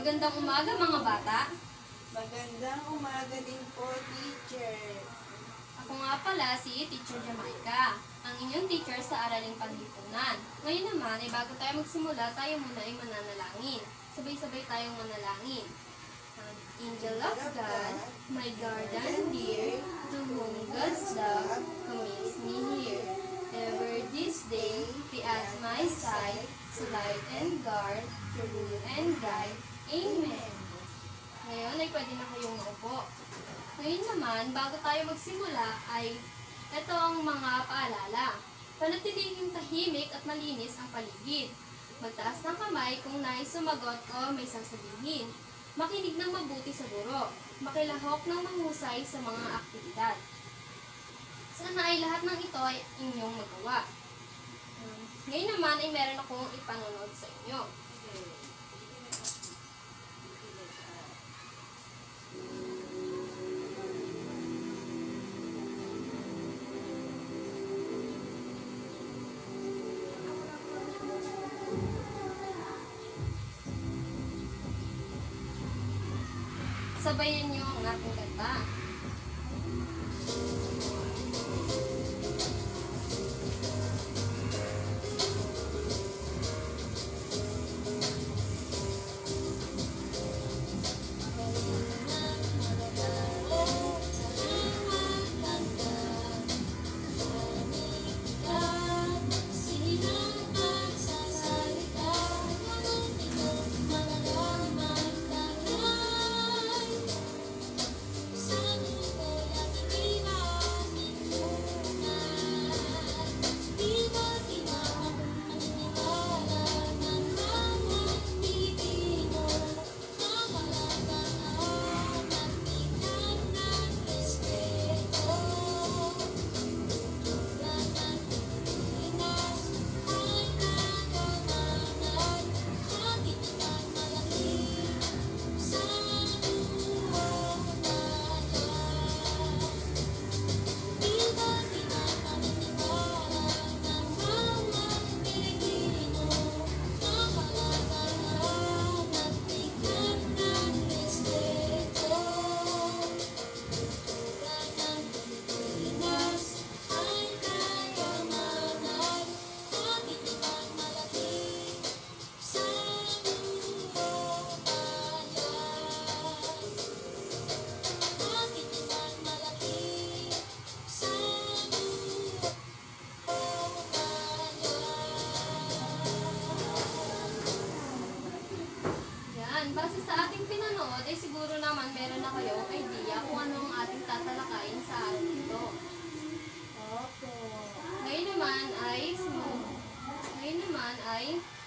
Magandang umaga mga bata. Magandang umaga din po, teacher. Ako nga pala si Teacher Jamaica, ang inyong teacher sa Araling Panlipunan. Ngayon naman ay bago tayo magsimula, tayo muna ay mananalangin. Sabay-sabay tayong manalangin. Angel of God, my guardian dear, to whom God's love commits me here. Ever this day be at my side, to light and guard, to rule and guide. Amen. Ngayon ay pwede na kayong maupo. Ngayon naman, bago tayo magsimula ay ito ang mga paalala. Panatilihing tahimik at malinis ang paligid. Magtaas ng kamay kung nais sumagot o may sasabihin. Makinig ng mabuti sa guro. Makilahok ng mahusay sa mga aktibidad. Sana ay lahat ng ito ay inyong magawa. Ngayon naman ay meron akong ipanunod sa inyo. Sabayan niyo ang ating kanta. Base sa ating pinanood, ay siguro naman meron na kayong idea kung ano ang ating tatalakayin sa araw nito. Opo. Ngayon naman ay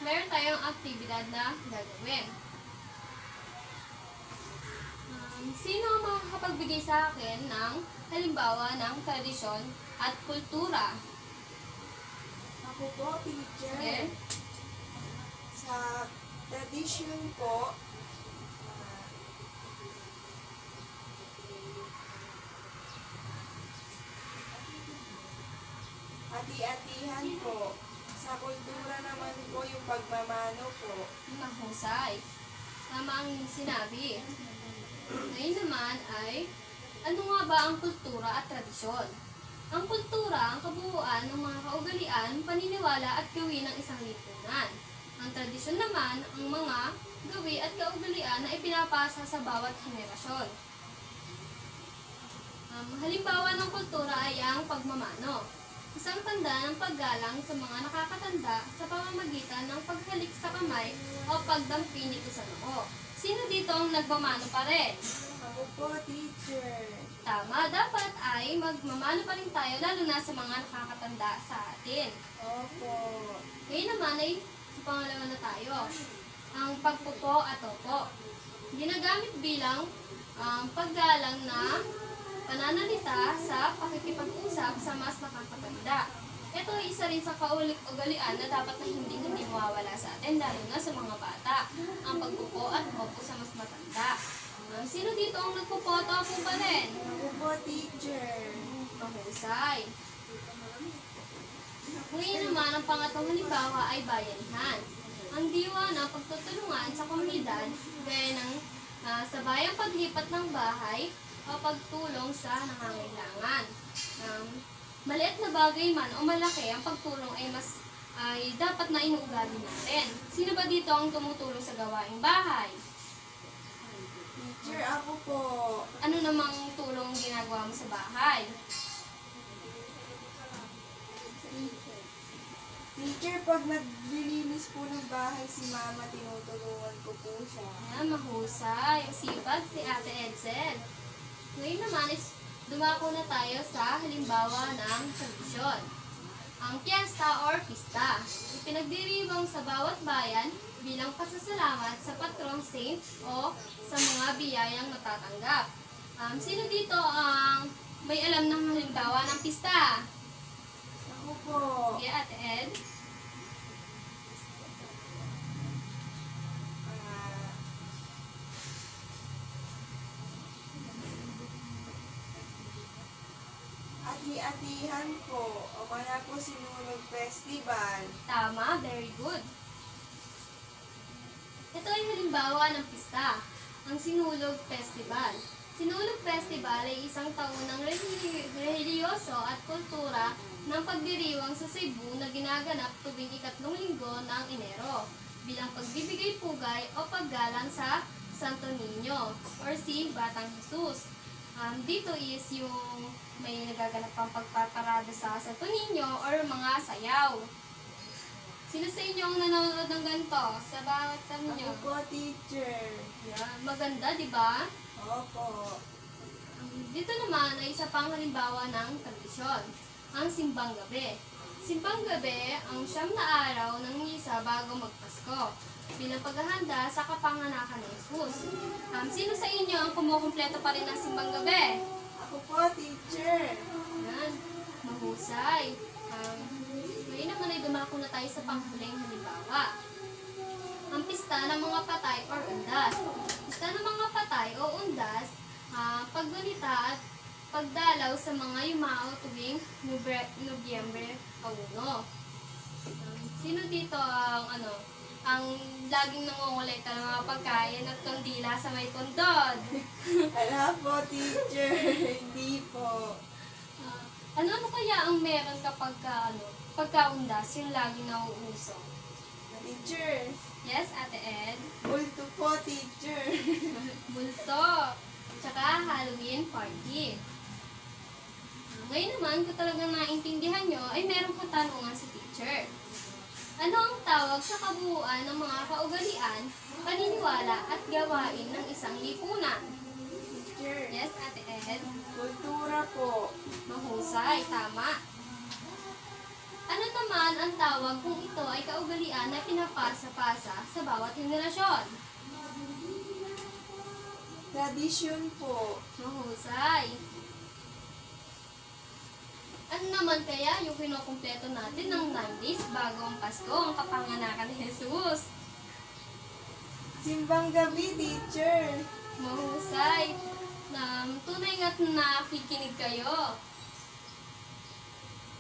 meron tayong aktibidad na gagawin. Sino ang makakapagbigay sa akin ng halimbawa ng tradisyon at kultura? Ako po, teacher. Sige. Sa tradisyon po, hati-hatihan po. Sa kultura naman po yung pagmamano po. Mahusay. Tama ang sinabi. Ngayon naman ay, ano nga ba ang kultura at tradisyon? Ang kultura ang kabuuan ng mga kaugalian, paniniwala at gawin ng isang lipunan. Ang tradisyon naman ang mga gawi at kaugalian na ipinapasa sa bawat henerasyon. Halimbawa ng kultura ay ang pagmamano. Isang tanda ng paggalang sa mga nakakatanda sa pamamagitan ng paghalik sa kamay o pagdampi nito sa noo. Sino dito ang nagmamano pa rin? Ako po, teacher. Tama, dapat ay magmamano pa rin tayo lalo na sa mga nakakatanda sa atin. Opo. Ngayon naman ay sa pangalawa na tayo. Ang pagpupo at opo. Ginagamit bilang paggalang na pananalita sa pakikipag-usap sa mas nakakatanda. Ito ay isa rin sa kaugalian na dapat na hindi mawawala sa atin, lalo na sa mga bata. Ang pagpupo at opo sa mas matanda. Sino dito ang nagpupo at opo pa rin? Ako po, teacher. Mahusay. Ngayon naman, ang pangatong halimbawa ay bayanihan. Ang diwa ng pagtutulungan sa komunidad aktibidad gaya ng sabayang paglipat ng bahay o pagtulong sa nangangailangan. Maliit na bagay man o malaki, ang pagtulong ay dapat na inuugali natin. Sino ba dito ang tumutulong sa gawaing bahay? Teacher, ako po. Ano namang tulong ginagawa mo sa bahay? Teacher, pag naglilinis po ng bahay si Mama, tinutulungan ko po siya. Mahusay. Sipag si Ate Edsel. Ngayon naman is dumako na tayo sa halimbawa ng tradisyon. Ang piyesta or pista. Ipinagdiriwang sa bawat bayan bilang pasasalamat sa patron saint o sa mga biyayang natatanggap. Sino dito ang may alam ng halimbawa ng pista? Ako po. Okay, Ate Ed. Ah, Ati-atihan po. O kaya po Sinulog Festival. Tama, very good. Ito ay halimbawa ng pista, ang Sinulog Festival. Sinulog Festival ay isang taunang relihiyoso at kultura ng pagdiriwang sa Cebu na ginaganap tuwing ikatlong linggo ng Enero bilang pagbibigay pugay o paggalang sa Santo Niño or si Batang Jesus. Dito is yung may nagaganap pang pagpaparada sa Santo Niño or mga sayaw. Sino sa inyo ang nanonood ng ganito sa bawat tanyo? Ako po, teacher. Yan, maganda, di ba? Opo. Dito naman ay isa pang halimbawa ng tradisyon, ang Simbang Gabi. Simbang Gabi ang siyam na araw ng misa bago magpasko, bilang paghahanda sa kapanganakan ng Jesus. Sino sa inyo ang kumukumpleto pa rin ng Simbang Gabi? Ako po, teacher. Yan, mahusay. Ngayon naman ay dumako na tayo sa panghuling halimbawa. Ang pista ng mga patay or undas. Pista ng mga patay o undas, paggunita at pagdalaw sa mga yumao tuwing Nobyembre 1. Sino dito ang laging nangongolekta ng mga pagkain at kandila sa may pundod? Wala po, teacher. Hindi po. Ano kaya ang meron kapag pagkaundas yung laging nauuso? Teacher. Yes, Ate Ed? Multo po, teacher. Bulto. Tsaka Halloween party. Ngayon naman, kung talagang naintindihan nyo, ay meron katanungan sa teacher. Ano ang tawag sa kabuuan ng mga kaugalian, paniniwala at gawain ng isang lipunan? Teacher. Yes, Ate Ed? Kultura po. Mahusay, tama. Ano naman ang tawag kung ito ay kaugalian na pinapasa-pasa sa bawat henerasyon? Tradisyon po. Mahusay. Ano naman kaya yung kinukumpleto natin ng 9 days bago ang Pasko, ang kapanganakan ni Jesus? Simbang Gabi, teacher. Mahusay. Tunay nga't nakikinig kayo.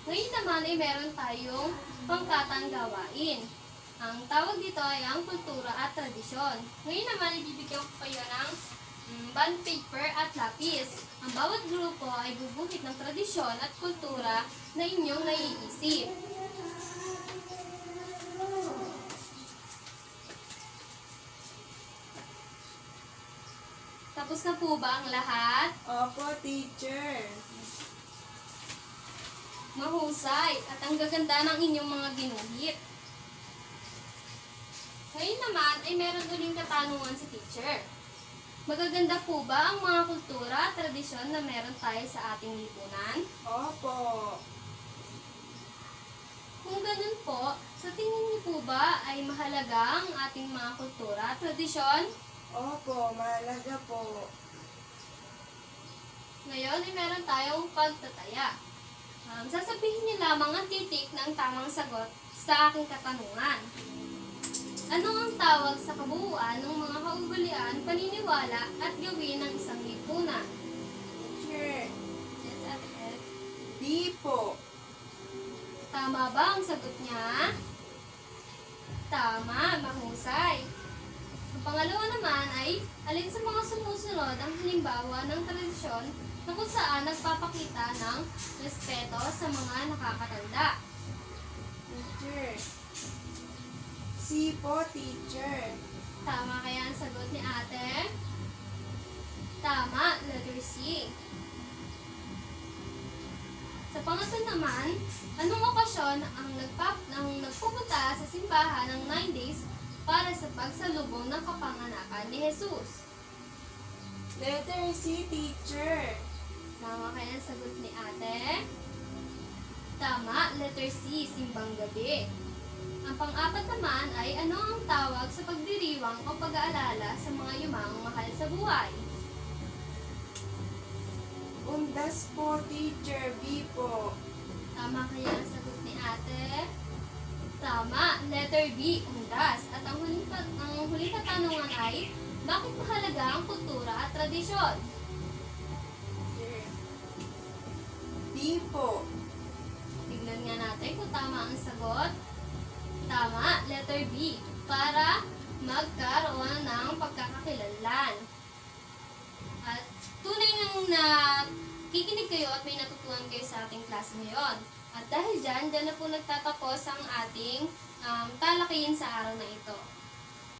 Ngayon naman ay meron tayong pangkatang gawain. Ang tawag dito ay ang kultura at tradisyon. Ngayon naman ibibigyan ko kayo ng bond paper at lapis. Ang bawat grupo ay guguhit ng tradisyon at kultura na inyong naiisip. Tapos na po ba ang lahat? Opo, teacher. Mahusay at ang gaganda ng inyong mga ginuhit. Ngayon naman ay meron uling katanungan sa teacher. Magaganda po ba ang mga kultura at tradisyon na meron tayo sa ating lipunan? Opo. Kung ganun po, sa tingin niyo po ba ay mahalaga ang ating mga kultura at tradisyon? Opo, mahalaga po. Ngayon ay meron tayong pagtataya. Sasabihin niyo lamang ang titik ng tamang sagot sa aking katanungan. Ano ang tawag sa kabuuan ng mga kaugalian, paniniwala at gawin ng isang lipunan? Teacher. Yes, Ate Ed. Di po. Tama ba ang sagot niya? Tama, mahusay. Ang pangalawa naman ay, alin sa mga sumusunod ang halimbawa ng tradisyon na kung saan nagpapakita ng respeto sa mga nakakatanda. Teacher. C po, teacher. Tama kaya ang sagot ni ate? Tama, letter C. Sa pangatlo naman, anong okasyon ang nagpupunta sa simbahan ng 9 days para sa pagsalubong ng kapanganakan ni Jesus? Letter C, teacher. Tama kaya ang sagot ni ate? Tama, letter C, simbang gabi. Ang pang-apat naman ay ano ang tawag sa pagdiriwang o pag-aalala sa mga yumang mahal sa buhay? Undas po, teacher. B po. Tama kaya ang sagot ni ate? Tama, letter B, undas. At ang huling katanungan ay, bakit mahalaga ang kultura at tradisyon? Teacher. B po. Tignan nga natin kung tama ang sagot. Tama, letter B, para magkaroon ng pagkakakilanlan. At tunay ngang nakikinig kayo at may natutunan kayo sa ating klase ngayon. At dahil dyan na po nagtatapos ang ating talakayin sa araw na ito.